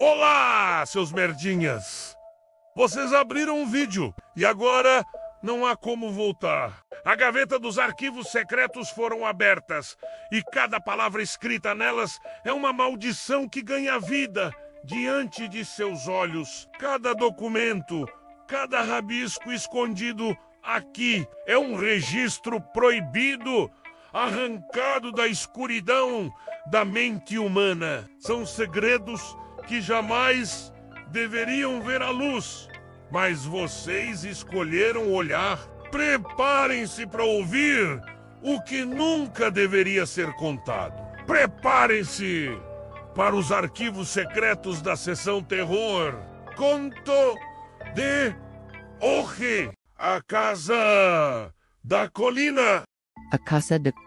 Olá, seus merdinhas! Vocês abriram um vídeo e agora não há como voltar. A gaveta dos arquivos secretos foram abertas e cada palavra escrita nelas é uma maldição que ganha vida diante de seus olhos. Cada documento, cada rabisco escondido aqui é um registro proibido, arrancado da escuridão da mente humana. São segredos que jamais deveriam ver a luz, mas vocês escolheram olhar. Preparem-se para ouvir o que nunca deveria ser contado. Preparem-se para os arquivos secretos da sessão terror. Conto de Hoje, a casa da colina.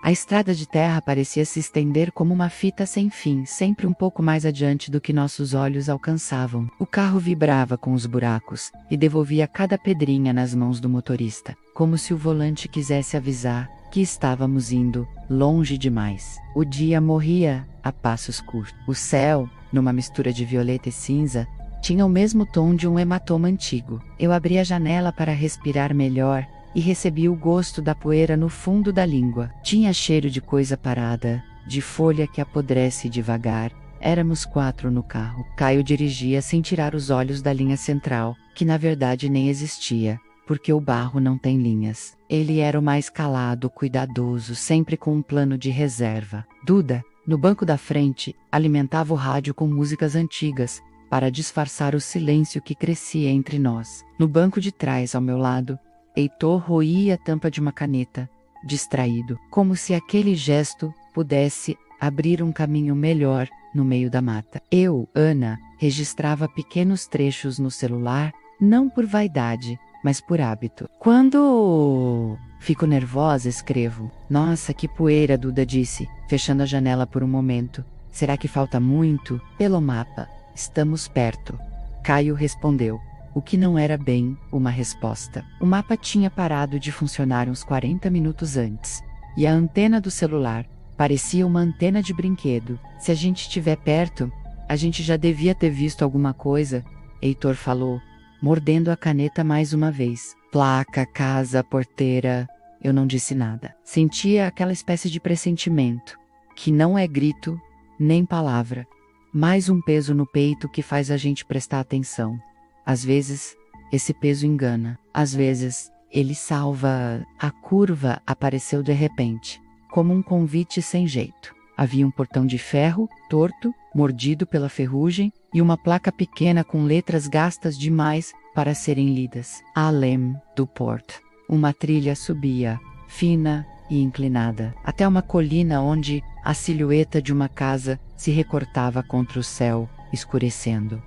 A estrada de terra parecia se estender como uma fita sem fim, sempre um pouco mais adiante do que nossos olhos alcançavam. O carro vibrava com os buracos e devolvia cada pedrinha nas mãos do motorista, como se o volante quisesse avisar que estávamos indo longe demais. O dia morria a passos curtos. O céu, numa mistura de violeta e cinza, tinha o mesmo tom de um hematoma antigo. Eu abri a janela para respirar melhor e recebi o gosto da poeira no fundo da língua. Tinha cheiro de coisa parada, de folha que apodrece devagar. Éramos 4 no carro. Caio dirigia sem tirar os olhos da linha central, que na verdade nem existia, porque o barro não tem linhas. Ele era o mais calado, cuidadoso, sempre com um plano de reserva. Duda, no banco da frente, alimentava o rádio com músicas antigas, para disfarçar o silêncio que crescia entre nós. No banco de trás, ao meu lado, Heitor roía a tampa de uma caneta, distraído, como se aquele gesto pudesse abrir um caminho melhor no meio da mata. Eu, Ana, registrava pequenos trechos no celular, não por vaidade, mas por hábito. Quando fico nervosa, escrevo. Nossa, que poeira, Duda disse, fechando a janela por um momento. Será que falta muito? Pelo mapa, estamos perto. Caio respondeu. O que não era bem uma resposta. O mapa tinha parado de funcionar uns 40 minutos antes. E a antena do celular parecia uma antena de brinquedo. Se a gente estiver perto, a gente já devia ter visto alguma coisa, Heitor falou, mordendo a caneta mais uma vez. Placa, casa, porteira. Eu não disse nada. Sentia aquela espécie de pressentimento, que não é grito, nem palavra. Mais um peso no peito que faz a gente prestar atenção. Às vezes, esse peso engana. Às vezes, ele salva. A curva apareceu de repente, como um convite sem jeito. Havia um portão de ferro, torto, mordido pela ferrugem, e uma placa pequena com letras gastas demais para serem lidas. Além do Port. Uma trilha subia, fina e inclinada, até uma colina onde a silhueta de uma casa se recortava contra o céu, escurecendo.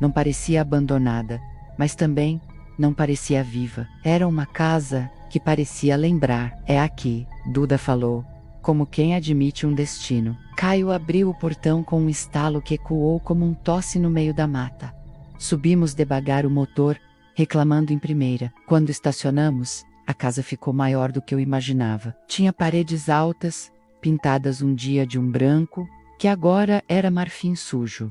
Não parecia abandonada, mas também não parecia viva. Era uma casa que parecia lembrar. É aqui, Duda falou, como quem admite um destino. Caio abriu o portão com um estalo que ecoou como um tosse no meio da mata. Subimos devagar o motor, reclamando em primeira. Quando estacionamos, a casa ficou maior do que eu imaginava. Tinha paredes altas, pintadas um dia de um branco, que agora era marfim sujo.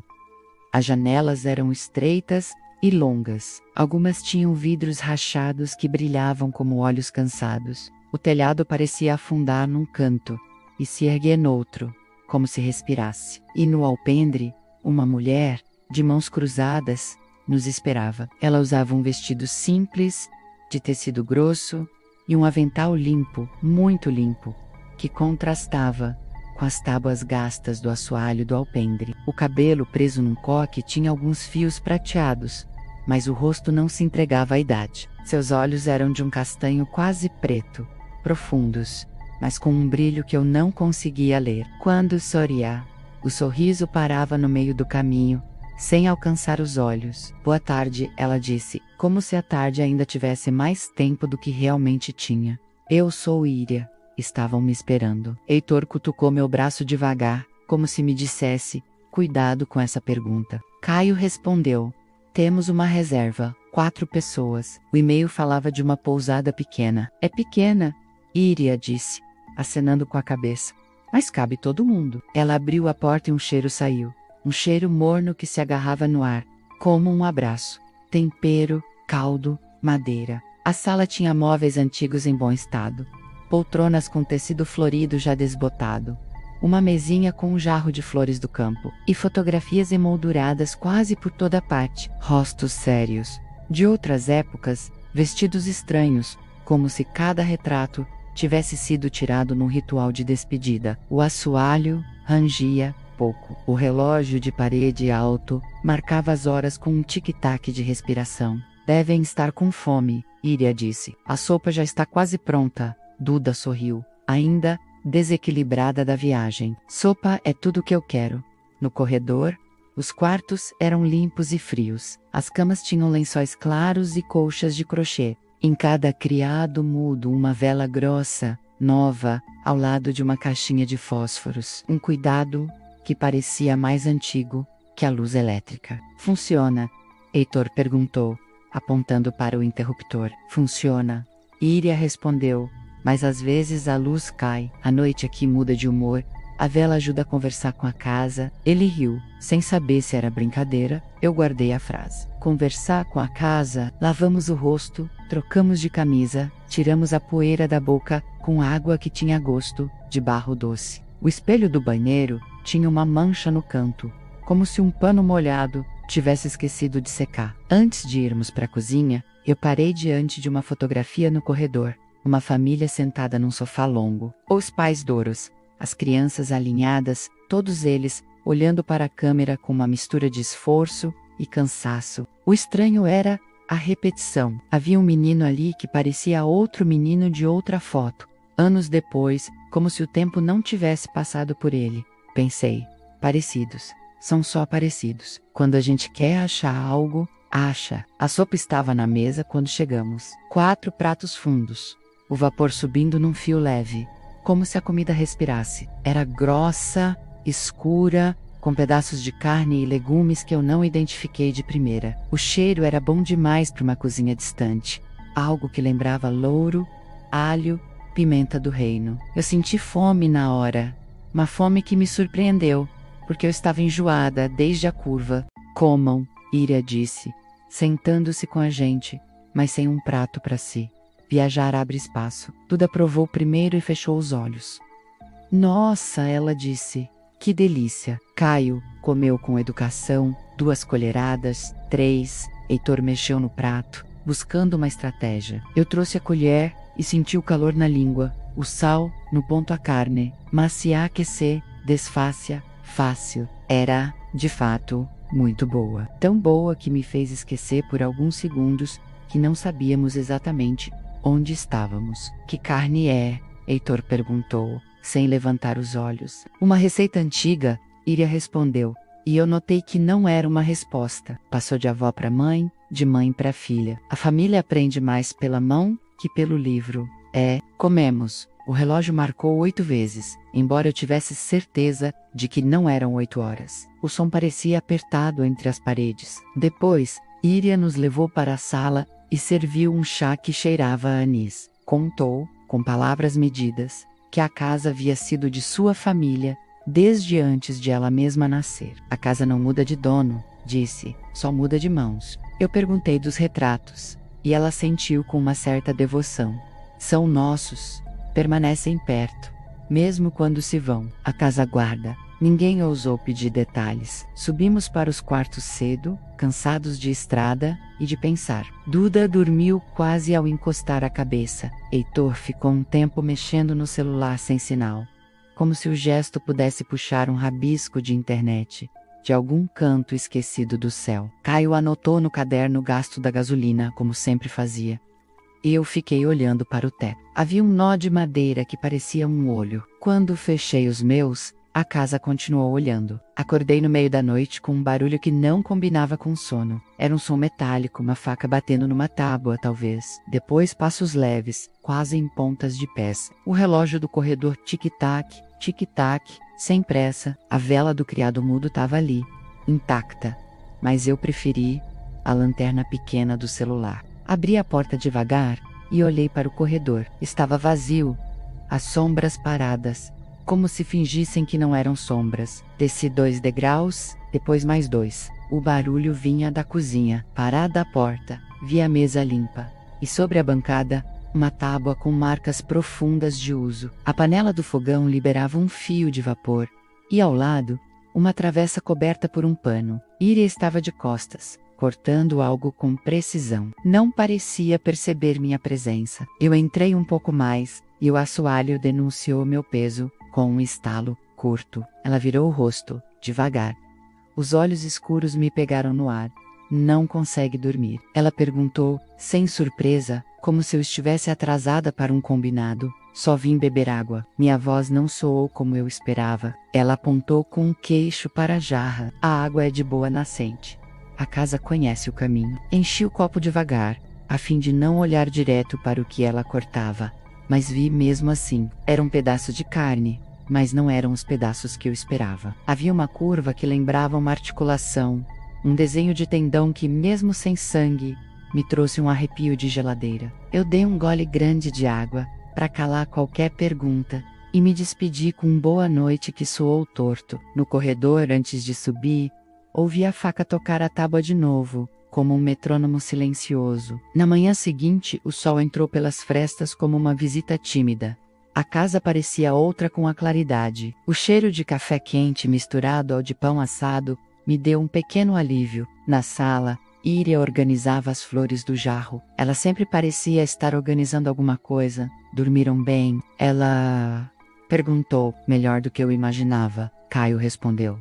As janelas eram estreitas e longas. Algumas tinham vidros rachados que brilhavam como olhos cansados. O telhado parecia afundar num canto e se erguer noutro, como se respirasse. E no alpendre, uma mulher, de mãos cruzadas, nos esperava. Ela usava um vestido simples, de tecido grosso, e um avental limpo, muito limpo, que contrastava com as tábuas gastas do assoalho do alpendre. O cabelo preso num coque tinha alguns fios prateados, mas o rosto não se entregava à idade. Seus olhos eram de um castanho quase preto, profundos, mas com um brilho que eu não conseguia ler. Quando sorria, o sorriso parava no meio do caminho, sem alcançar os olhos. Boa tarde, ela disse, como se a tarde ainda tivesse mais tempo do que realmente tinha. Eu sou Íria. Estavam me esperando. Heitor cutucou meu braço devagar, como se me dissesse, cuidado com essa pergunta. Caio respondeu, temos uma reserva, 4 pessoas. O e-mail falava de uma pousada pequena. É pequena, Íria disse, acenando com a cabeça. Mas cabe todo mundo. Ela abriu a porta e um cheiro saiu. um cheiro morno que se agarrava no ar, como um abraço. Tempero, caldo, madeira. A sala tinha móveis antigos em bom estado, poltronas com tecido florido já desbotado, uma mesinha com um jarro de flores do campo, e fotografias emolduradas quase por toda parte, rostos sérios, de outras épocas, vestidos estranhos, como se cada retrato tivesse sido tirado num ritual de despedida. O assoalho rangia pouco. O relógio de parede alto marcava as horas com um tic-tac de respiração. Devem estar com fome, Iria disse. A sopa já está quase pronta. Duda sorriu, ainda desequilibrada da viagem. Sopa é tudo o que eu quero. No corredor, os quartos eram limpos e frios. As camas tinham lençóis claros e colchas de crochê. Em cada criado mudo, uma vela grossa, nova, ao lado de uma caixinha de fósforos. Um cuidado que parecia mais antigo que a luz elétrica. Funciona? Heitor perguntou, apontando para o interruptor. Funciona. Iria respondeu, mas às vezes a luz cai. A noite aqui muda de humor. A vela ajuda a conversar com a casa. Ele riu, sem saber se era brincadeira. Eu guardei a frase. Conversar com a casa. Lavamos o rosto, trocamos de camisa, tiramos a poeira da boca com água que tinha gosto de barro doce. O espelho do banheiro tinha uma mancha no canto, como se um pano molhado tivesse esquecido de secar. Antes de irmos para a cozinha, eu parei diante de uma fotografia no corredor. Uma família sentada num sofá longo. Os pais douros, as crianças alinhadas, todos eles olhando para a câmera com uma mistura de esforço e cansaço. O estranho era a repetição. Havia um menino ali que parecia outro menino de outra foto. Anos depois, como se o tempo não tivesse passado por ele. Pensei, parecidos. São só parecidos. Quando a gente quer achar algo, acha. A sopa estava na mesa quando chegamos. 4 pratos fundos. O vapor subindo num fio leve, como se a comida respirasse. Era grossa, escura, com pedaços de carne e legumes que eu não identifiquei de primeira. O cheiro era bom demais para uma cozinha distante. Algo que lembrava louro, alho, pimenta do reino. Eu senti fome na hora. Uma fome que me surpreendeu, porque eu estava enjoada desde a curva. Comam, Iria disse, sentando-se com a gente, mas sem um prato para si. Viajar abre espaço. Duda provou primeiro e fechou os olhos. Nossa, ela disse. Que delícia. Caio comeu com educação, 2 colheradas, 3. Heitor mexeu no prato, buscando uma estratégia. Eu trouxe a colher e senti o calor na língua, o sal no ponto a carne, macia aquecer, desfácia, fácil. Era, de fato, muito boa. Tão boa que me fez esquecer por alguns segundos que não sabíamos exatamente onde estávamos. Que carne é? Heitor perguntou, sem levantar os olhos. Uma receita antiga, Iria respondeu, e eu notei que não era uma resposta. Passou de avó para mãe, de mãe para filha. A família aprende mais pela mão que pelo livro. Comemos. O relógio marcou 8 vezes, embora eu tivesse certeza de que não eram 8 horas. O som parecia apertado entre as paredes. Depois, Iria nos levou para a sala e serviu um chá que cheirava a anis. Contou, com palavras medidas, que a casa havia sido de sua família desde antes de ela mesma nascer. A casa não muda de dono, disse, só muda de mãos. Eu perguntei dos retratos, e ela sentiu com uma certa devoção. São nossos, permanecem perto, mesmo quando se vão. A casa guarda. Ninguém ousou pedir detalhes. Subimos para os quartos cedo, cansados de estrada e de pensar. Duda dormiu quase ao encostar a cabeça. Heitor ficou um tempo mexendo no celular sem sinal, como se o gesto pudesse puxar um rabisco de internet, de algum canto esquecido do céu. Caio anotou no caderno o gasto da gasolina, como sempre fazia. E eu fiquei olhando para o teto. Havia um nó de madeira que parecia um olho. Quando fechei os meus, a casa continuou olhando. Acordei no meio da noite com um barulho que não combinava com sono. Era um som metálico, uma faca batendo numa tábua, talvez. Depois passos leves, quase em pontas de pés. O relógio do corredor tic-tac, tic-tac, sem pressa. A vela do criado mudo estava ali, intacta. Mas eu preferi a lanterna pequena do celular. Abri a porta devagar e olhei para o corredor. Estava vazio. As sombras paradas, como se fingissem que não eram sombras. Desci 2 degraus, depois mais 2. O barulho vinha da cozinha. Parada à porta, vi a mesa limpa. E sobre a bancada, uma tábua com marcas profundas de uso. A panela do fogão liberava um fio de vapor. E ao lado, uma travessa coberta por um pano. Iria estava de costas, cortando algo com precisão. Não parecia perceber minha presença. Eu entrei um pouco mais, e o assoalho denunciou meu peso, com um estalo curto. Ela virou o rosto, devagar. Os olhos escuros me pegaram no ar. Não consegue dormir. Ela perguntou, sem surpresa, como se eu estivesse atrasada para um combinado. Só vim beber água. Minha voz não soou como eu esperava. Ela apontou com um queixo para a jarra. A água é de boa nascente. A casa conhece o caminho. Enchi o copo devagar, a fim de não olhar direto para o que ela cortava. Mas vi mesmo assim. Era um pedaço de carne, mas não eram os pedaços que eu esperava. Havia uma curva que lembrava uma articulação, um desenho de tendão que, mesmo sem sangue, me trouxe um arrepio de geladeira. Eu dei um gole grande de água, para calar qualquer pergunta, e me despedi com boa noite que soou torto. No corredor, antes de subir, ouvi a faca tocar a tábua de novo, como um metrônomo silencioso. Na manhã seguinte, o sol entrou pelas frestas como uma visita tímida. A casa parecia outra com a claridade. O cheiro de café quente misturado ao de pão assado me deu um pequeno alívio. Na sala, Iria organizava as flores do jarro. Ela sempre parecia estar organizando alguma coisa. Dormiram bem? Ela perguntou, melhor do que eu imaginava. Caio respondeu.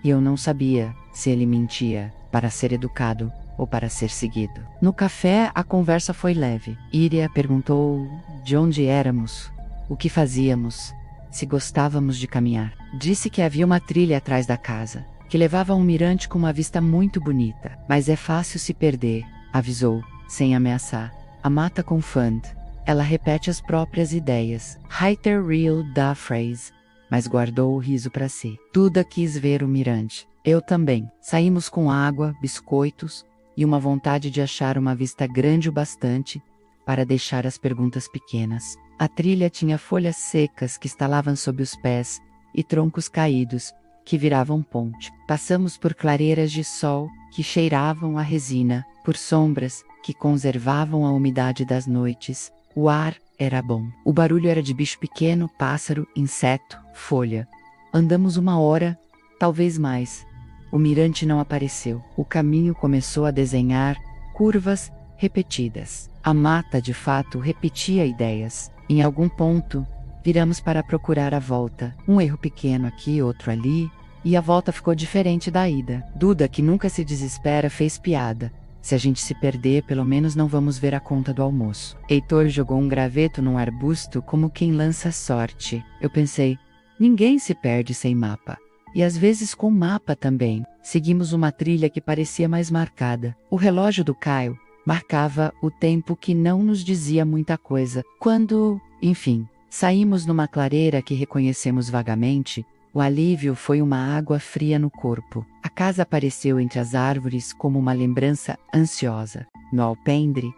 E eu não sabia se ele mentia, para ser educado ou para ser seguido. No café, a conversa foi leve. Iria perguntou de onde éramos, o que fazíamos, se gostávamos de caminhar. Disse que havia uma trilha atrás da casa, que levava a um mirante com uma vista muito bonita. Mas é fácil se perder, avisou, sem ameaçar. A mata com Fund. Ela repete as próprias ideias. Heiter real da phrase. Mas guardou o riso para si. Duda quis ver o mirante. Eu também. Saímos com água, biscoitos e uma vontade de achar uma vista grande o bastante para deixar as perguntas pequenas. A trilha tinha folhas secas que estalavam sob os pés e troncos caídos que viravam ponte. Passamos por clareiras de sol que cheiravam a resina, por sombras que conservavam a umidade das noites. O ar era bom. O barulho era de bicho pequeno, pássaro, inseto, folha. Andamos 1 hora, talvez mais. O mirante não apareceu. O caminho começou a desenhar curvas repetidas. A mata, de fato, repetia ideias. Em algum ponto, viramos para procurar a volta. Um erro pequeno aqui, outro ali, e a volta ficou diferente da ida. Duda, que nunca se desespera, fez piada. Se a gente se perder, pelo menos não vamos ver a conta do almoço. Heitor jogou um graveto num arbusto como quem lança sorte. Eu pensei, ninguém se perde sem mapa. E às vezes com mapa também. Seguimos uma trilha que parecia mais marcada. O relógio do Caio marcava o tempo que não nos dizia muita coisa. Quando, enfim, saímos numa clareira que reconhecemos vagamente, o alívio foi uma água fria no corpo. A casa apareceu entre as árvores como uma lembrança ansiosa. No alpendre,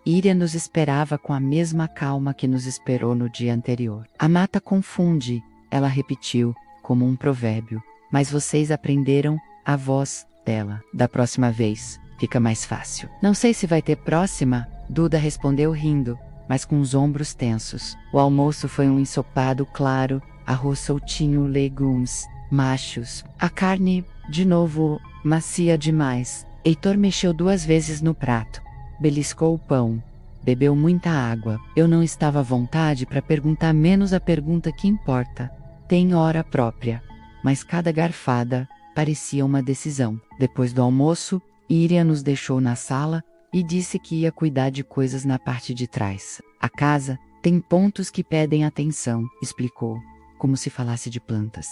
Iria nos esperava com a mesma calma que nos esperou no dia anterior. A mata confunde, ela repetiu, como um provérbio. Mas vocês aprenderam a voz dela. Da próxima vez, fica mais fácil. Não sei se vai ter próxima, Duda respondeu rindo, mas com os ombros tensos. O almoço foi um ensopado claro, arroz soltinho, legumes, machos. A carne, de novo, macia demais. Heitor mexeu 2 vezes no prato. Beliscou o pão. Bebeu muita água. Eu não estava à vontade para perguntar menos a pergunta que importa. Tem hora própria. Mas cada garfada parecia uma decisão. Depois do almoço, Iria nos deixou na sala e disse que ia cuidar de coisas na parte de trás. A casa tem pontos que pedem atenção, explicou, como se falasse de plantas.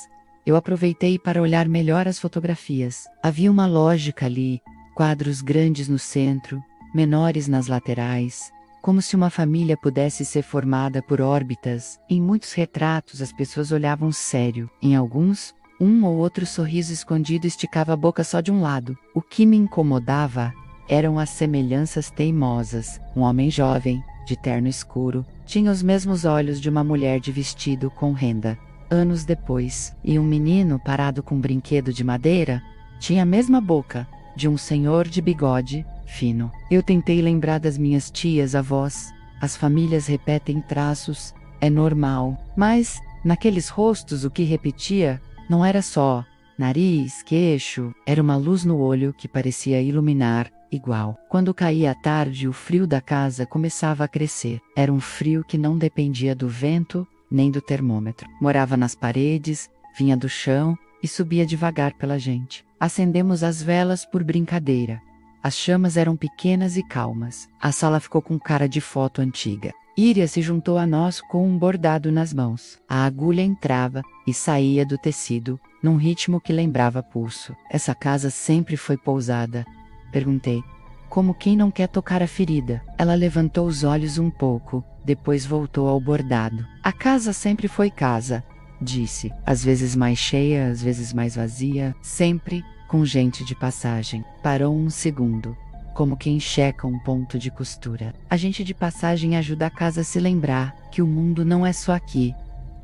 Eu aproveitei para olhar melhor as fotografias. Havia uma lógica ali, quadros grandes no centro, menores nas laterais, como se uma família pudesse ser formada por órbitas. Em muitos retratos as pessoas olhavam sério. Em alguns, um ou outro sorriso escondido esticava a boca só de um lado. O que me incomodava eram as semelhanças teimosas. Um homem jovem, de terno escuro, tinha os mesmos olhos de uma mulher de vestido com renda. anos depois, e um menino parado com um brinquedo de madeira tinha a mesma boca de um senhor de bigode fino. Eu tentei lembrar das minhas tias-avós. As famílias repetem traços, é normal. Mas, naqueles rostos, o que repetia não era só nariz, queixo, era uma luz no olho que parecia iluminar igual. Quando caía a tarde, o frio da casa começava a crescer. Era um frio que não dependia do vento nem do termômetro. Morava nas paredes, vinha do chão e subia devagar pela gente. Acendemos as velas por brincadeira. As chamas eram pequenas e calmas. A sala ficou com cara de foto antiga. Íria se juntou a nós com um bordado nas mãos. A agulha entrava e saía do tecido, num ritmo que lembrava pulso. Essa casa sempre foi pousada? Perguntei, como quem não quer tocar a ferida. Ela levantou os olhos um pouco, depois voltou ao bordado. A casa sempre foi casa, disse. Às vezes mais cheia, às vezes mais vazia, sempre com gente de passagem. Parou um segundo, como quem checa um ponto de costura. A gente de passagem ajuda a casa a se lembrar que o mundo não é só aqui.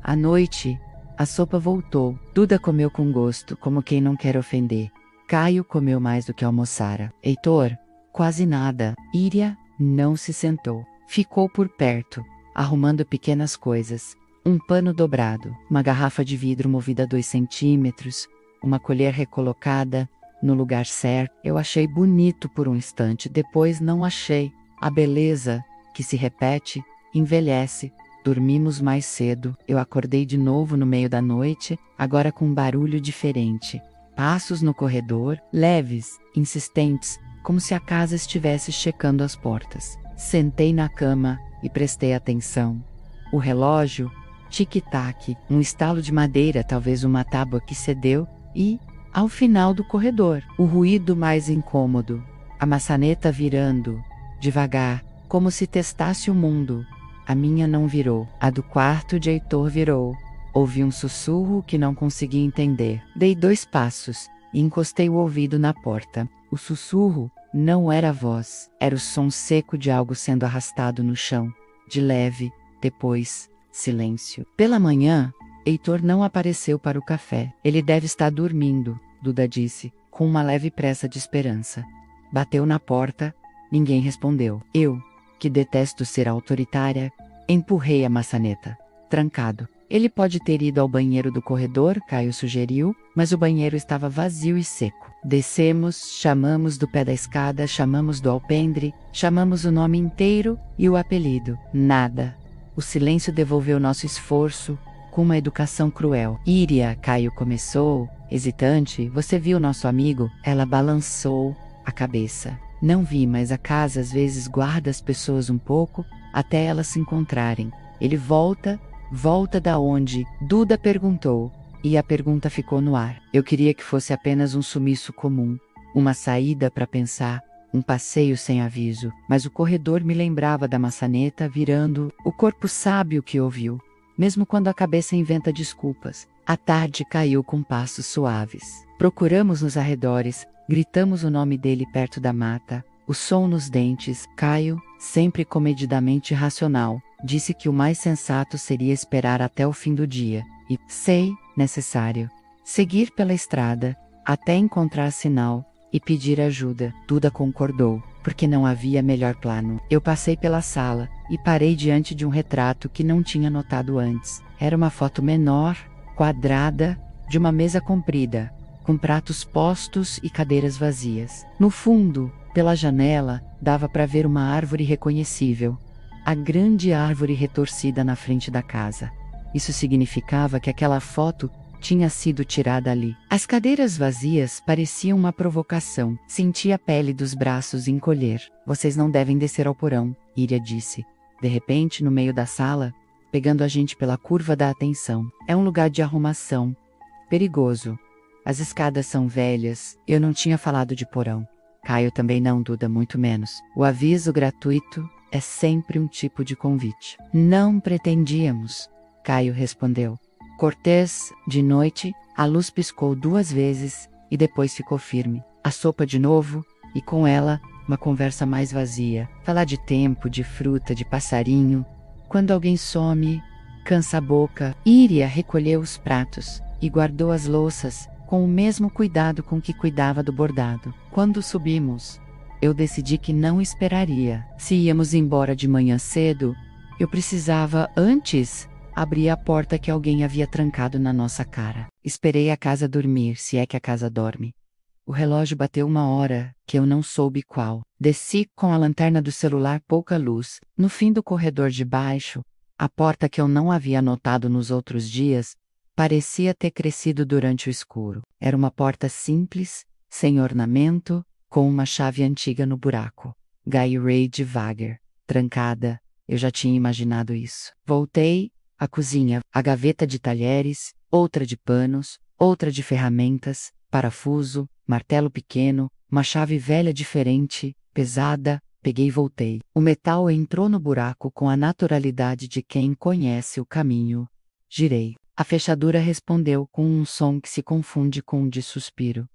À noite, a sopa voltou. Duda comeu com gosto, como quem não quer ofender. Caio comeu mais do que almoçara. Heitor, quase nada. Íria não se sentou. Ficou por perto, arrumando pequenas coisas. Um pano dobrado, uma garrafa de vidro movida 2 centímetros, uma colher recolocada no lugar certo. Eu achei bonito por um instante, depois não achei. A beleza, que se repete, envelhece. Dormimos mais cedo. Eu acordei de novo no meio da noite, agora com um barulho diferente. Passos no corredor, leves, insistentes, como se a casa estivesse checando as portas. Sentei na cama e prestei atenção. O relógio, tic-tac, um estalo de madeira, talvez uma tábua que cedeu, e, ao final do corredor, o ruído mais incômodo. A maçaneta virando, devagar, como se testasse o mundo. A minha não virou. A do quarto de Heitor virou. Ouvi um sussurro que não consegui entender. Dei 2 passos e encostei o ouvido na porta. O sussurro não era voz. Era o som seco de algo sendo arrastado no chão. De leve, depois, silêncio. Pela manhã, Heitor não apareceu para o café. Ele deve estar dormindo, Duda disse, com uma leve pressa de esperança. Bateu na porta, ninguém respondeu. Eu, que detesto ser autoritária, empurrei a maçaneta. Trancado. Ele pode ter ido ao banheiro do corredor, Caio sugeriu, mas o banheiro estava vazio e seco. Descemos, chamamos do pé da escada, chamamos do alpendre, chamamos o nome inteiro e o apelido. Nada. O silêncio devolveu nosso esforço, com uma educação cruel. Íria, Caio começou, hesitante, você viu nosso amigo? Ela balançou a cabeça. Não vi, mas a casa às vezes guarda as pessoas um pouco, até elas se encontrarem. Ele volta da onde? Duda perguntou, e a pergunta ficou no ar. Eu queria que fosse apenas um sumiço comum, uma saída para pensar, um passeio sem aviso, mas o corredor me lembrava da maçaneta virando, o corpo sabe o que ouviu, mesmo quando a cabeça inventa desculpas. A tarde caiu com passos suaves. Procuramos nos arredores, gritamos o nome dele perto da mata, o som nos dentes. Caio, sempre comedidamente racional, disse que o mais sensato seria esperar até o fim do dia, e, necessário, seguir pela estrada, até encontrar sinal, e pedir ajuda. Duda concordou, porque não havia melhor plano. Eu passei pela sala, e parei diante de um retrato que não tinha notado antes. Era uma foto menor, quadrada, de uma mesa comprida, com pratos postos e cadeiras vazias. No fundo, pela janela, dava para ver uma árvore reconhecível. A grande árvore retorcida na frente da casa. Isso significava que aquela foto tinha sido tirada ali. As cadeiras vazias pareciam uma provocação. Senti a pele dos braços encolher. Vocês não devem descer ao porão, Íria disse. De repente, no meio da sala, pegando a gente pela curva da atenção. É um lugar de arrumação. Perigoso. As escadas são velhas. Eu não tinha falado de porão. Caio também não, Duda, muito menos. O aviso gratuito é sempre um tipo de convite. Não pretendíamos, Caio respondeu. Cortês, de noite, a luz piscou 2 vezes e depois ficou firme. A sopa de novo, e com ela, uma conversa mais vazia. Falar de tempo, de fruta, de passarinho. Quando alguém some, cansa a boca. Iria recolheu os pratos e guardou as louças com o mesmo cuidado com que cuidava do bordado. Quando subimos, eu decidi que não esperaria. Se íamos embora de manhã cedo, eu precisava, antes, abrir a porta que alguém havia trancado na nossa cara. Esperei a casa dormir, se é que a casa dorme. O relógio bateu 1 hora, que eu não soube qual. Desci com a lanterna do celular pouca luz. No fim do corredor de baixo, a porta que eu não havia notado nos outros dias, parecia ter crescido durante o escuro. Era uma porta simples, sem ornamento, com uma chave antiga no buraco. Guy Ray devagar, trancada. Eu já tinha imaginado isso. Voltei à cozinha, a gaveta de talheres, outra de panos, outra de ferramentas, parafuso, martelo pequeno, uma chave velha diferente, pesada. Peguei e voltei. O metal entrou no buraco com a naturalidade de quem conhece o caminho. Girei. A fechadura respondeu com um som que se confunde com um de suspiro.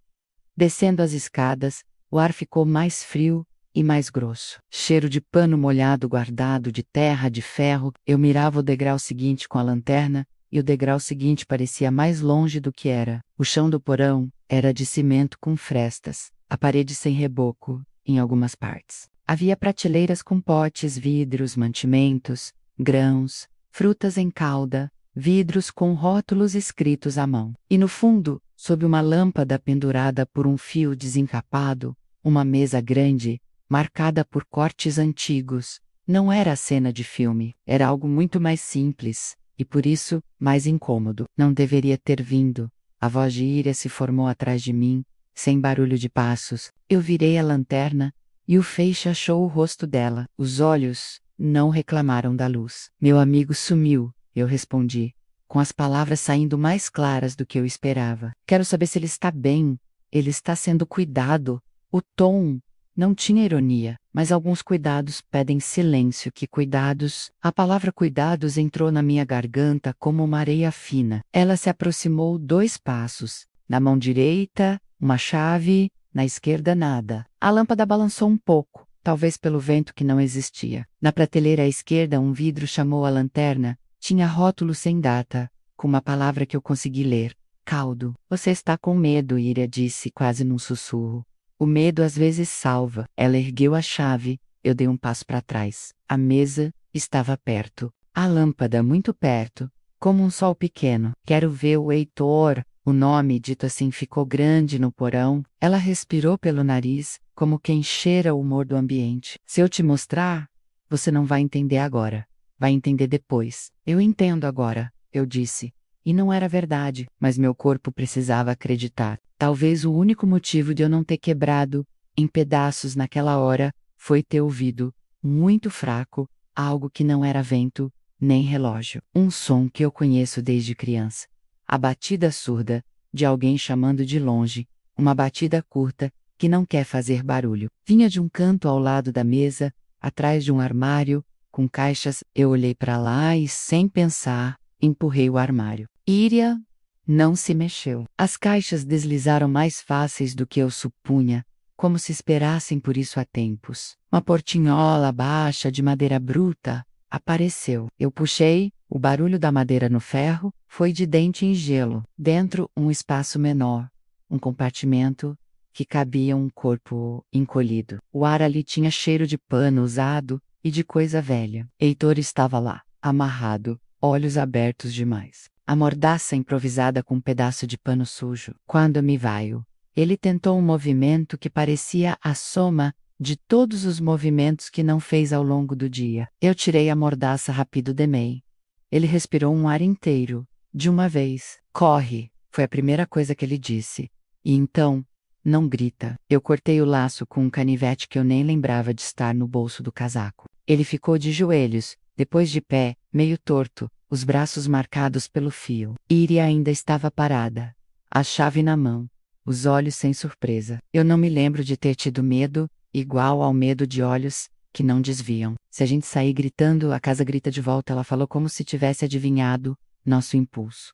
Descendo as escadas, o ar ficou mais frio e mais grosso. Cheiro de pano molhado guardado de terra, de ferro. Eu mirava o degrau seguinte com a lanterna, e o degrau seguinte parecia mais longe do que era. O chão do porão era de cimento com frestas, a parede sem reboco, em algumas partes. Havia prateleiras com potes, vidros, mantimentos, grãos, frutas em calda, vidros com rótulos escritos à mão. E no fundo, sob uma lâmpada pendurada por um fio desencapado, uma mesa grande, marcada por cortes antigos. Não era a cena de filme, era algo muito mais simples, e por isso, mais incômodo. Não deveria ter vindo. A voz de Iria se formou atrás de mim, sem barulho de passos. Eu virei a lanterna, e o feixe achou o rosto dela. Os olhos não reclamaram da luz. Meu amigo sumiu, eu respondi, com as palavras saindo mais claras do que eu esperava. Quero saber se ele está bem. Ele está sendo cuidado. O tom não tinha ironia, mas alguns cuidados pedem silêncio. Que cuidados? A palavra cuidados entrou na minha garganta como uma areia fina. Ela se aproximou 2 passos. Na mão direita, uma chave. Na esquerda, nada. A lâmpada balançou um pouco, talvez pelo vento que não existia. Na prateleira à esquerda, um vidro chamou a lanterna. Tinha rótulo sem data, com uma palavra que eu consegui ler. Caldo. Você está com medo, Iria disse, quase num sussurro. O medo às vezes salva. Ela ergueu a chave. Eu dei um passo para trás. A mesa estava perto. A lâmpada muito perto, como um sol pequeno. Quero ver o Heitor. O nome, dito assim, ficou grande no porão. Ela respirou pelo nariz, como quem cheira o humor do ambiente. Se eu te mostrar, você não vai entender agora. Vai entender depois. Eu entendo agora, eu disse. E não era verdade, mas meu corpo precisava acreditar. Talvez o único motivo de eu não ter quebrado em pedaços naquela hora foi ter ouvido, muito fraco, algo que não era vento, nem relógio. Um som que eu conheço desde criança. A batida surda de alguém chamando de longe, uma batida curta que não quer fazer barulho. Vinha de um canto ao lado da mesa, atrás de um armário, com caixas. Eu olhei para lá e, sem pensar, empurrei o armário. Iria não se mexeu. As caixas deslizaram mais fáceis do que eu supunha, como se esperassem por isso há tempos. Uma portinhola baixa de madeira bruta apareceu. Eu puxei, o barulho da madeira no ferro foi de dente em gelo. Dentro, um espaço menor, um compartimento que cabia um corpo encolhido. O ar ali tinha cheiro de pano usado e de coisa velha. Heitor estava lá, amarrado, olhos abertos demais. A mordaça improvisada com um pedaço de pano sujo. Quando me veio, ele tentou um movimento que parecia a soma de todos os movimentos que não fez ao longo do dia. Eu tirei a mordaça rápido demei. Ele respirou um ar inteiro, de uma vez. Corre, foi a primeira coisa que ele disse. E então, não grita. Eu cortei o laço com um canivete que eu nem lembrava de estar no bolso do casaco. Ele ficou de joelhos, depois de pé, meio torto, os braços marcados pelo fio. Iria ainda estava parada, a chave na mão, os olhos sem surpresa. Eu não me lembro de ter tido medo, igual ao medo de olhos que não desviam. Se a gente sair gritando, a casa grita de volta. Ela falou como se tivesse adivinhado nosso impulso.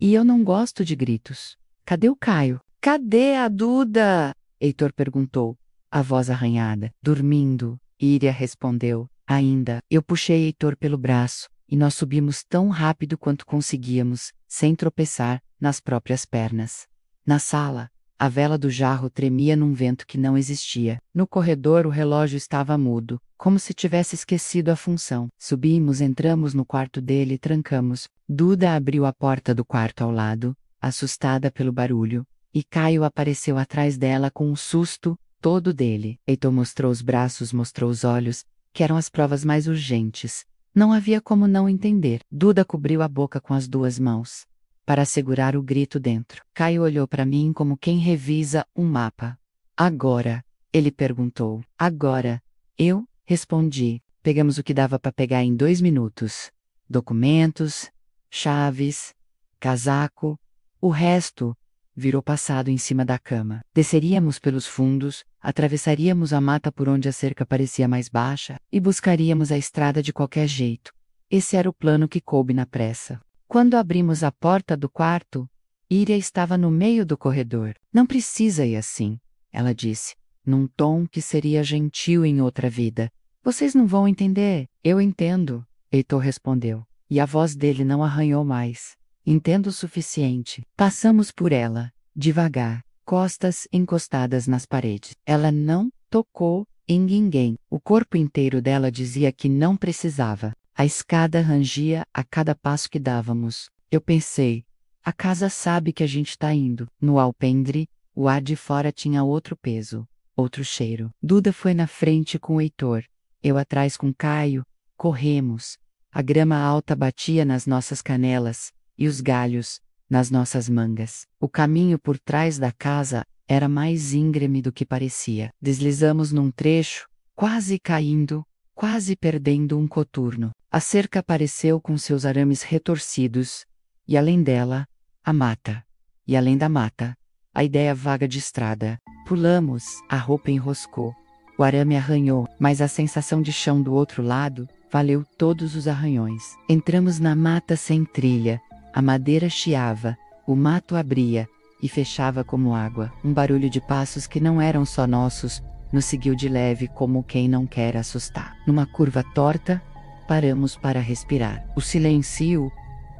E eu não gosto de gritos. Cadê o Caio? Cadê a Duda? Heitor perguntou, a voz arranhada. Dormindo, Iria respondeu. Ainda. Eu puxei Heitor pelo braço. e nós subimos tão rápido quanto conseguíamos, sem tropeçar nas próprias pernas. Na sala, a vela do jarro tremia num vento que não existia. No corredor o relógio estava mudo, como se tivesse esquecido a função. Subimos, entramos no quarto dele e trancamos. Duda abriu a porta do quarto ao lado, assustada pelo barulho, e Caio apareceu atrás dela com um susto todo dele. Heitor mostrou os braços, mostrou os olhos, que eram as provas mais urgentes. Não havia como não entender. Duda cobriu a boca com as duas mãos, para segurar o grito dentro. Caio olhou para mim como quem revisa um mapa. Agora? Ele perguntou. Agora? Eu respondi. Pegamos o que dava para pegar em 2 minutos. Documentos, chaves, casaco. O resto virou passado em cima da cama. Desceríamos pelos fundos, atravessaríamos a mata por onde a cerca parecia mais baixa e buscaríamos a estrada de qualquer jeito. Esse era o plano que coube na pressa. Quando abrimos a porta do quarto, Iria estava no meio do corredor. Não precisa ir assim, ela disse, num tom que seria gentil em outra vida. Vocês não vão entender. Eu entendo, Heitor respondeu, e a voz dele não arranhou mais. Entendo o suficiente. Passamos por ela, devagar, costas encostadas nas paredes. Ela não tocou em ninguém. O corpo inteiro dela dizia que não precisava. A escada rangia a cada passo que dávamos. Eu pensei, a casa sabe que a gente está indo. No alpendre, o ar de fora tinha outro peso, outro cheiro. Duda foi na frente com o Heitor. Eu atrás com Caio. Corremos. A grama alta batia nas nossas canelas, e os galhos, nas nossas mangas. O caminho por trás da casa era mais íngreme do que parecia. Deslizamos num trecho, quase caindo, quase perdendo um coturno. A cerca apareceu com seus arames retorcidos, e além dela, a mata. E além da mata, a ideia vaga de estrada. Pulamos, a roupa enroscou. O arame arranhou, mas a sensação de chão do outro lado valeu todos os arranhões. Entramos na mata sem trilha. A madeira chiava, o mato abria e fechava como água. Um barulho de passos que não eram só nossos nos seguiu de leve como quem não quer assustar. Numa curva torta, paramos para respirar. O silêncio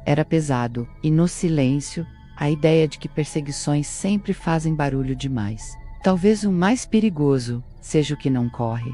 era pesado, e no silêncio, a ideia de que perseguições sempre fazem barulho demais. Talvez o mais perigoso seja o que não corre,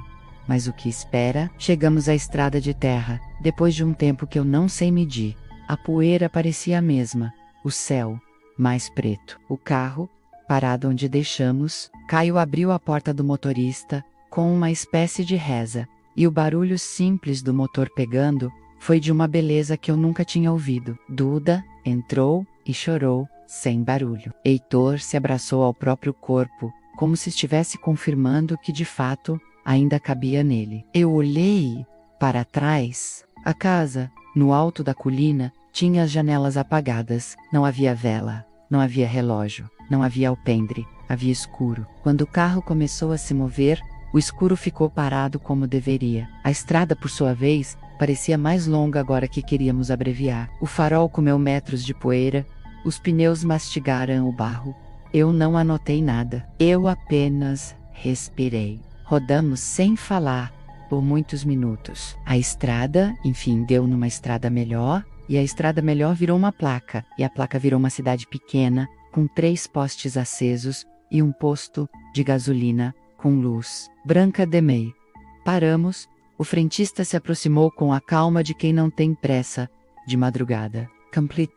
mas o que espera. Chegamos à estrada de terra, depois de um tempo que eu não sei medir. A poeira parecia a mesma, o céu, mais preto. O carro, parado onde deixamos, Caio abriu a porta do motorista, com uma espécie de reza, e o barulho simples do motor pegando foi de uma beleza que eu nunca tinha ouvido. Duda entrou e chorou, sem barulho. Heitor se abraçou ao próprio corpo, como se estivesse confirmando que de fato ainda cabia nele. Eu olhei para trás. A casa, no alto da colina, tinha as janelas apagadas. Não havia vela, não havia relógio, não havia alpendre, havia escuro. Quando o carro começou a se mover, o escuro ficou parado como deveria. A estrada, por sua vez, parecia mais longa agora que queríamos abreviar. O farol comeu metros de poeira, os pneus mastigaram o barro. Eu não anotei nada. Eu apenas respirei. Rodamos sem falar por muitos minutos. A estrada, enfim, deu numa estrada melhor, e a estrada melhor virou uma placa, e a placa virou uma cidade pequena, com 3 postes acesos e um posto de gasolina com luz branca de meio. Paramos, o frentista se aproximou com a calma de quem não tem pressa, de madrugada.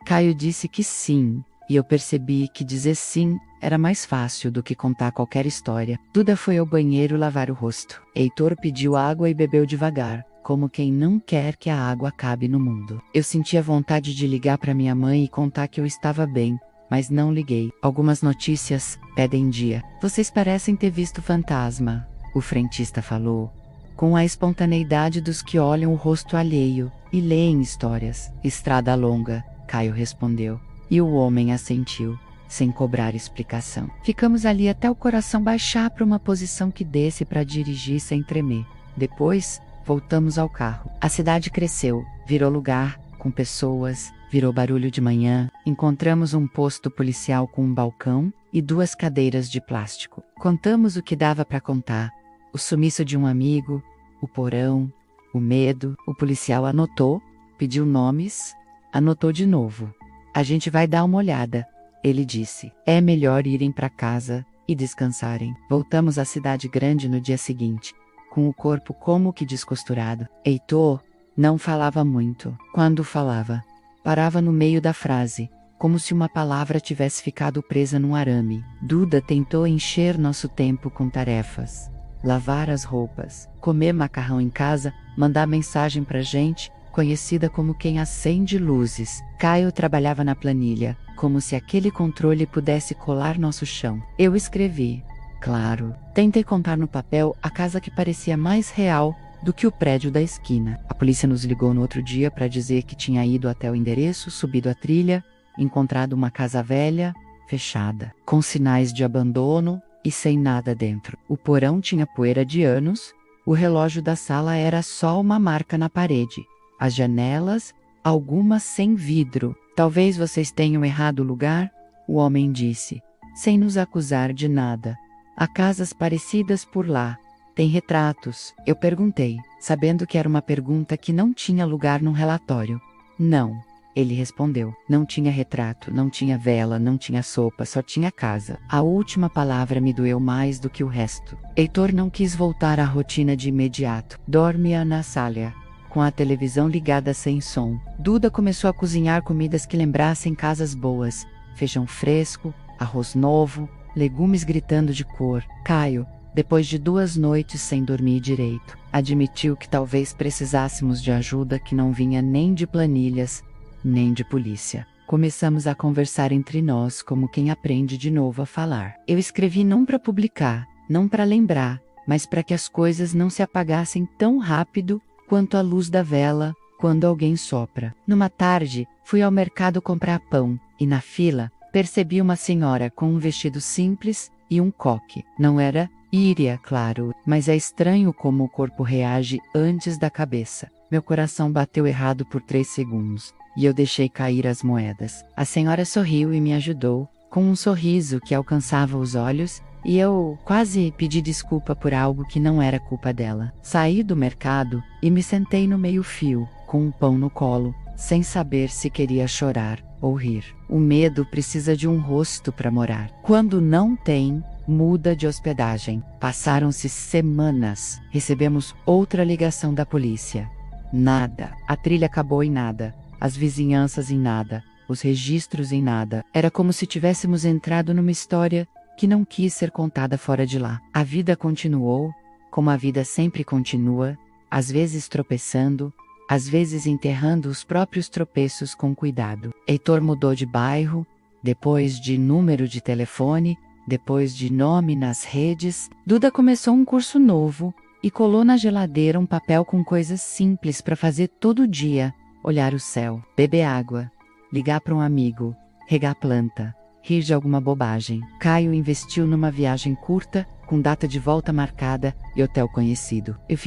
Caio disse que sim, e eu percebi que dizer sim era mais fácil do que contar qualquer história. Duda foi ao banheiro lavar o rosto. Heitor pediu água e bebeu devagar, como quem não quer que a água acabe no mundo. Eu sentia vontade de ligar para minha mãe e contar que eu estava bem, mas não liguei. Algumas notícias pedem dia. Vocês parecem ter visto fantasma, o frentista falou, com a espontaneidade dos que olham o rosto alheio e leem histórias. Estrada longa, Caio respondeu, e o homem assentiu, sem cobrar explicação. Ficamos ali até o coração baixar para uma posição que desse para dirigir sem tremer. Depois, voltamos ao carro. A cidade cresceu, virou lugar, com pessoas, virou barulho de manhã. Encontramos um posto policial com um balcão e 2 cadeiras de plástico. Contamos o que dava para contar. O sumiço de um amigo, o porão, o medo. O policial anotou, pediu nomes, anotou de novo. A gente vai dar uma olhada, ele disse. É melhor irem para casa e descansarem. Voltamos à cidade grande no dia seguinte, com o corpo como que descosturado. Heitor não falava muito. Quando falava, parava no meio da frase, como se uma palavra tivesse ficado presa num arame. Duda tentou encher nosso tempo com tarefas. Lavar as roupas, comer macarrão em casa, mandar mensagem pra gente, conhecida como quem acende luzes. Caio trabalhava na planilha, como se aquele controle pudesse colar nosso chão. Eu escrevi, claro. Tentei contar no papel a casa que parecia mais real do que o prédio da esquina. A polícia nos ligou no outro dia para dizer que tinha ido até o endereço, subido a trilha, encontrado uma casa velha, fechada, com sinais de abandono e sem nada dentro. O porão tinha poeira de anos, o relógio da sala era só uma marca na parede. As janelas, algumas sem vidro. Talvez vocês tenham errado o lugar, o homem disse, sem nos acusar de nada. Há casas parecidas por lá. Tem retratos? Eu perguntei, sabendo que era uma pergunta que não tinha lugar num relatório. Não. Ele respondeu. Não tinha retrato, não tinha vela, não tinha sopa, só tinha casa. A última palavra me doeu mais do que o resto. Heitor não quis voltar à rotina de imediato. Dormia na sala, com a televisão ligada sem som. Duda começou a cozinhar comidas que lembrassem casas boas. Feijão fresco, arroz novo, legumes gritando de cor. Caio, depois de 2 noites sem dormir direito, admitiu que talvez precisássemos de ajuda que não vinha nem de planilhas, nem de polícia. Começamos a conversar entre nós como quem aprende de novo a falar. Eu escrevi não para publicar, não para lembrar, mas para que as coisas não se apagassem tão rápido quanto a luz da vela quando alguém sopra. Numa tarde, fui ao mercado comprar pão, e na fila, percebi uma senhora com um vestido simples e um coque. Não era íria, claro, mas é estranho como o corpo reage antes da cabeça. Meu coração bateu errado por 3 segundos. E eu deixei cair as moedas. A senhora sorriu e me ajudou, com um sorriso que alcançava os olhos, e eu quase pedi desculpa por algo que não era culpa dela. Saí do mercado e me sentei no meio-fio, com um pão no colo, sem saber se queria chorar ou rir. O medo precisa de um rosto para morar. Quando não tem, muda de hospedagem. Passaram-se semanas. Recebemos outra ligação da polícia. Nada. A trilha acabou em nada. As vizinhanças em nada, os registros em nada. Era como se tivéssemos entrado numa história que não quis ser contada fora de lá. A vida continuou, como a vida sempre continua, às vezes tropeçando, às vezes enterrando os próprios tropeços com cuidado. Heitor mudou de bairro, depois de número de telefone, depois de nome nas redes. Duda começou um curso novo e colou na geladeira um papel com coisas simples para fazer todo dia. Olhar o céu, beber água, ligar para um amigo, regar planta, rir de alguma bobagem. Caio investiu numa viagem curta, com data de volta marcada e hotel conhecido. Eu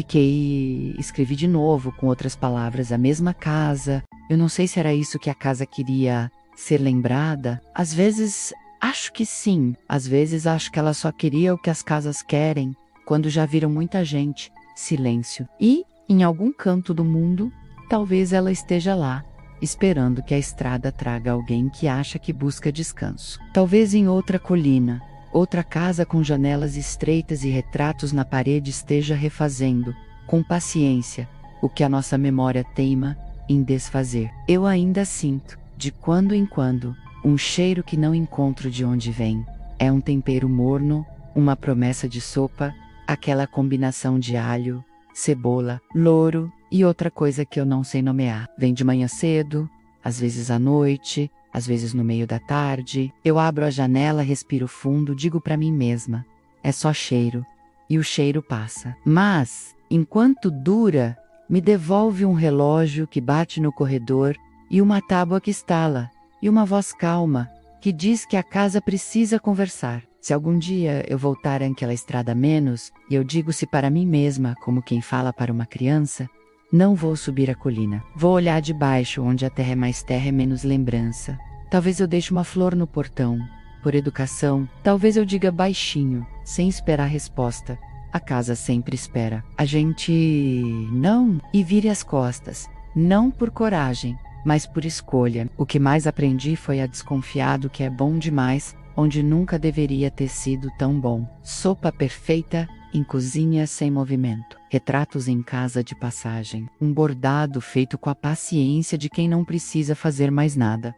escrevi de novo, com outras palavras, a mesma casa. Eu não sei se era isso que a casa queria ser lembrada. Às vezes, acho que sim. Às vezes, acho que ela só queria o que as casas querem, quando já viram muita gente. Silêncio. E, em algum canto do mundo, talvez ela esteja lá, esperando que a estrada traga alguém que acha que busca descanso. Talvez em outra colina, outra casa com janelas estreitas e retratos na parede esteja refazendo, com paciência, o que a nossa memória teima em desfazer. Eu ainda sinto, de quando em quando, um cheiro que não encontro de onde vem. É um tempero morno, uma promessa de sopa, aquela combinação de alho, cebola, louro e outra coisa que eu não sei nomear. Vem de manhã cedo, às vezes à noite, às vezes no meio da tarde. Eu abro a janela, respiro fundo, digo para mim mesma, é só cheiro, e o cheiro passa. Mas, enquanto dura, me devolve um relógio que bate no corredor e uma tábua que estala, e uma voz calma que diz que a casa precisa conversar. Se algum dia eu voltar àquela estrada menos, e eu digo-se para mim mesma, como quem fala para uma criança, não vou subir a colina. Vou olhar de baixo, onde a terra é menos lembrança. Talvez eu deixe uma flor no portão. Por educação, talvez eu diga baixinho, sem esperar resposta. A casa sempre espera. A gente não, e vire as costas. Não por coragem, mas por escolha. O que mais aprendi foi a desconfiar do que é bom demais, onde nunca deveria ter sido tão bom. Sopa perfeita em cozinha sem movimento. Retratos em casa de passagem. Um bordado feito com a paciência de quem não precisa fazer mais nada.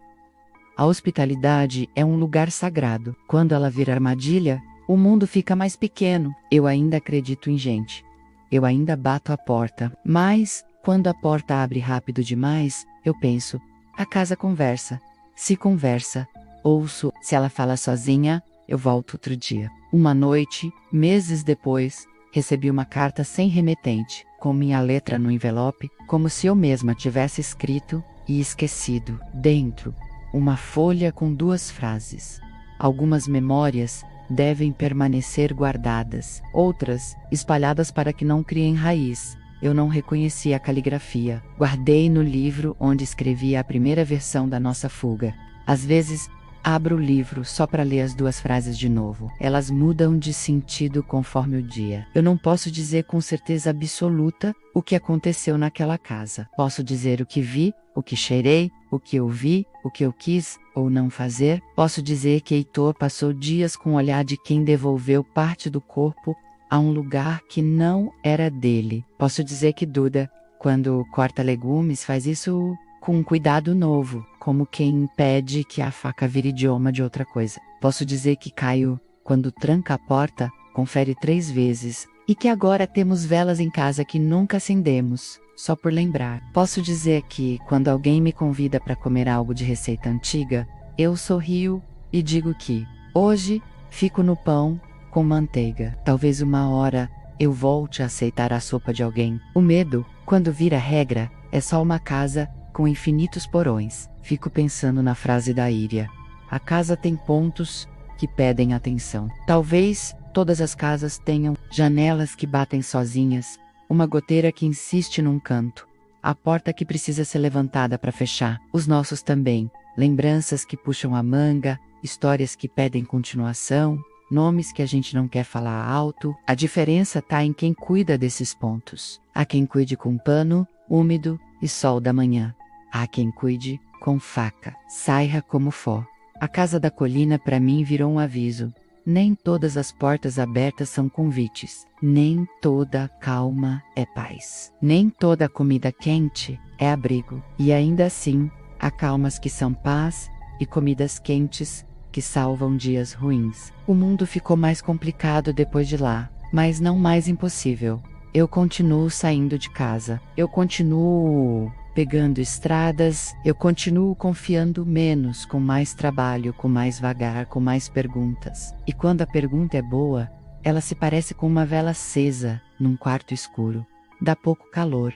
A hospitalidade é um lugar sagrado. Quando ela vira armadilha, o mundo fica mais pequeno. Eu ainda acredito em gente. Eu ainda bato a porta. Mas, quando a porta abre rápido demais, eu penso, a casa conversa. Se conversa, ouço. Se ela fala sozinha, eu volto outro dia. Uma noite, meses depois, recebi uma carta sem remetente, com minha letra no envelope, como se eu mesma tivesse escrito e esquecido. Dentro, uma folha com 2 frases. Algumas memórias devem permanecer guardadas, outras espalhadas para que não criem raiz. Eu não reconheci a caligrafia. Guardei no livro onde escrevi a primeira versão da nossa fuga. Às vezes, abro o livro só para ler as 2 frases de novo. Elas mudam de sentido conforme o dia. Eu não posso dizer com certeza absoluta o que aconteceu naquela casa. Posso dizer o que vi, o que cheirei, o que ouvi, o que eu quis ou não fazer. Posso dizer que Heitor passou dias com o olhar de quem devolveu parte do corpo a um lugar que não era dele. Posso dizer que Duda, quando corta legumes, faz isso com um cuidado novo, como quem impede que a faca vire idioma de outra coisa. Posso dizer que Caio, quando tranca a porta, confere 3 vezes, e que agora temos velas em casa que nunca acendemos, só por lembrar. Posso dizer que, quando alguém me convida para comer algo de receita antiga, eu sorrio e digo que, hoje, fico no pão com manteiga. Talvez uma hora eu volte a aceitar a sopa de alguém. O medo, quando vira regra, é só uma casa com infinitos porões. Fico pensando na frase da Íria. A casa tem pontos que pedem atenção. Talvez todas as casas tenham janelas que batem sozinhas, uma goteira que insiste num canto, a porta que precisa ser levantada para fechar. Os nossos também. Lembranças que puxam a manga, histórias que pedem continuação, nomes que a gente não quer falar alto. A diferença tá em quem cuida desses pontos. Há quem cuide com pano úmido e sol da manhã. Há quem cuide com faca, saia como for. A casa da colina para mim virou um aviso. Nem todas as portas abertas são convites. Nem toda calma é paz. Nem toda comida quente é abrigo. E ainda assim, há calmas que são paz e comidas quentes que salvam dias ruins. O mundo ficou mais complicado depois de lá, mas não mais impossível. Eu continuo saindo de casa. Eu continuo pegando estradas, eu continuo confiando menos, com mais trabalho, com mais vagar, com mais perguntas. E quando a pergunta é boa, ela se parece com uma vela acesa num quarto escuro. Dá pouco calor,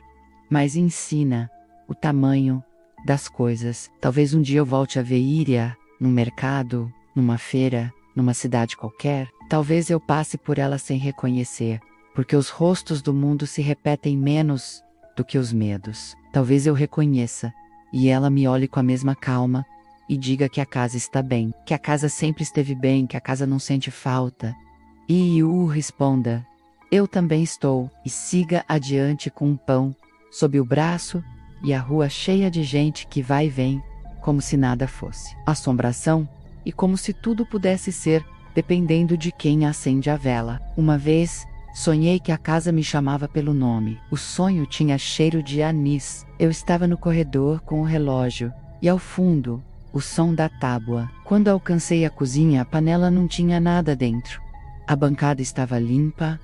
mas ensina o tamanho das coisas. Talvez um dia eu volte a ver Íria num mercado, numa feira, numa cidade qualquer. Talvez eu passe por ela sem reconhecer, porque os rostos do mundo se repetem menos do que os medos. Talvez eu reconheça, e ela me olhe com a mesma calma, e diga que a casa está bem, que a casa sempre esteve bem, que a casa não sente falta. E Yu responda, eu também estou, e siga adiante com um pão sob o braço, e a rua cheia de gente que vai e vem, como se nada fosse. Assombração, e como se tudo pudesse ser, dependendo de quem acende a vela. Uma vez, sonhei que a casa me chamava pelo nome. O sonho tinha cheiro de anis. Eu estava no corredor com o relógio, e ao fundo, o som da tábua. Quando alcancei a cozinha, a panela não tinha nada dentro. A bancada estava limpa,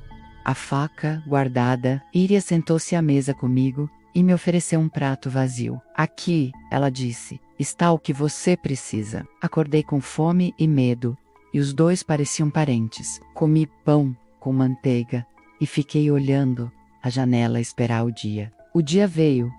a faca guardada. Íria sentou-se à mesa comigo e me ofereceu um prato vazio. Aqui, ela disse, está o que você precisa. Acordei com fome e medo, e os 2 pareciam parentes. Comi pão com manteiga e fiquei olhando a janela esperar o dia. O dia veio.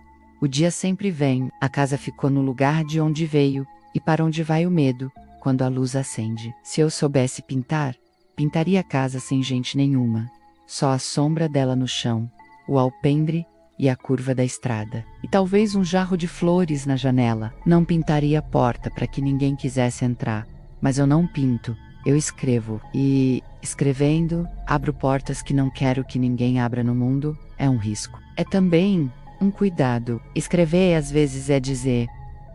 O dia sempre vem. A casa ficou no lugar de onde veio e para onde vai o medo quando a luz acende. Se eu soubesse pintar, pintaria a casa sem gente nenhuma. Só a sombra dela no chão, o alpendre e a curva da estrada. E talvez um jarro de flores na janela. Não pintaria a porta para que ninguém quisesse entrar. Mas eu não pinto. Eu escrevo, e, escrevendo, abro portas que não quero que ninguém abra no mundo. É um risco. É também um cuidado. Escrever às vezes é dizer: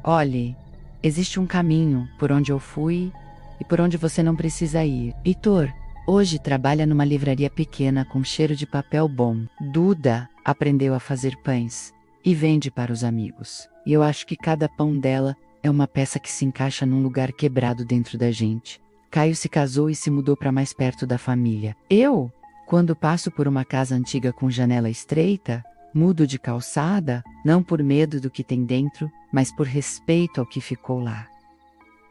olhe, existe um caminho por onde eu fui e por onde você não precisa ir. Heitor hoje trabalha numa livraria pequena com cheiro de papel bom. Duda aprendeu a fazer pães e vende para os amigos. E eu acho que cada pão dela é uma peça que se encaixa num lugar quebrado dentro da gente. Caio se casou e se mudou para mais perto da família. Eu, quando passo por uma casa antiga com janela estreita, mudo de calçada, não por medo do que tem dentro, mas por respeito ao que ficou lá.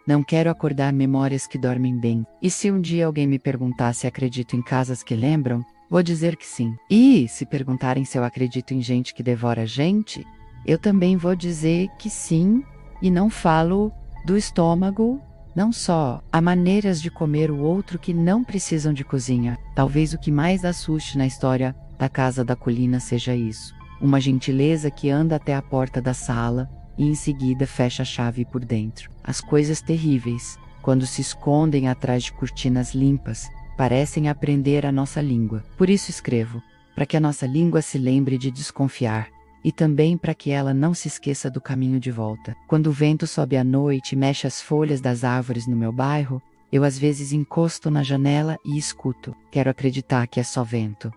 Não quero acordar memórias que dormem bem. E se um dia alguém me perguntar se acredito em casas que lembram, vou dizer que sim. E se perguntarem se eu acredito em gente que devora gente, eu também vou dizer que sim, e não falo do estômago. Não só, há maneiras de comer o outro que não precisam de cozinha. Talvez o que mais assuste na história da Casa da Colina seja isso. Uma gentileza que anda até a porta da sala e em seguida fecha a chave por dentro. As coisas terríveis, quando se escondem atrás de cortinas limpas, parecem aprender a nossa língua. Por isso escrevo, para que a nossa língua se lembre de desconfiar. E também para que ela não se esqueça do caminho de volta. Quando o vento sobe à noite e mexe as folhas das árvores no meu bairro, eu às vezes encosto na janela e escuto. Quero acreditar que é só vento.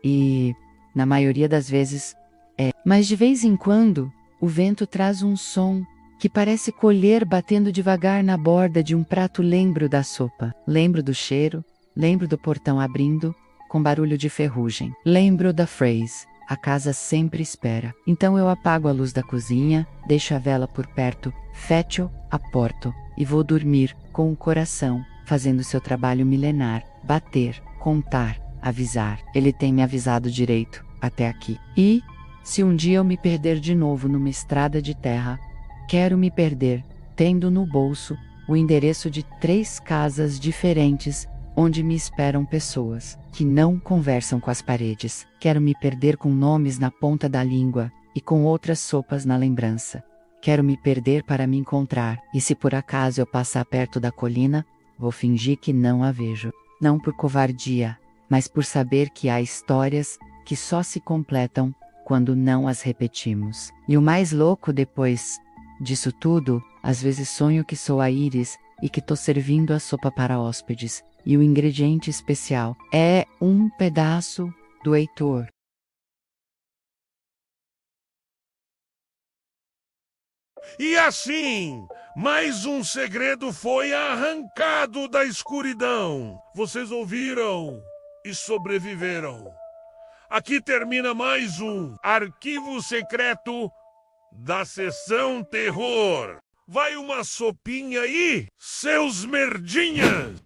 E, na maioria das vezes, é. Mas de vez em quando, o vento traz um som que parece colher batendo devagar na borda de um prato. Lembro da sopa, lembro do cheiro, lembro do portão abrindo, com barulho de ferrugem. Lembro da phrase: a casa sempre espera. Então eu apago a luz da cozinha, deixo a vela por perto, fecho a porta e vou dormir com o coração fazendo seu trabalho milenar: bater, contar, avisar. Ele tem me avisado direito até aqui. E, se um dia eu me perder de novo numa estrada de terra, quero me perder tendo no bolso o endereço de 3 casas diferentes onde me esperam pessoas que não conversam com as paredes. Quero me perder com nomes na ponta da língua e com outras sopas na lembrança. Quero me perder para me encontrar, e se por acaso eu passar perto da colina, vou fingir que não a vejo. Não por covardia, mas por saber que há histórias que só se completam quando não as repetimos. E o mais louco depois disso tudo, às vezes sonho que sou a Íris e que tô servindo a sopa para hóspedes. E o ingrediente especial é um pedaço do Heitor. E assim, mais um segredo foi arrancado da escuridão. Vocês ouviram e sobreviveram. Aqui termina mais um Arquivo Secreto da Sessão Terror. Vai uma sopinha aí, seus merdinhas!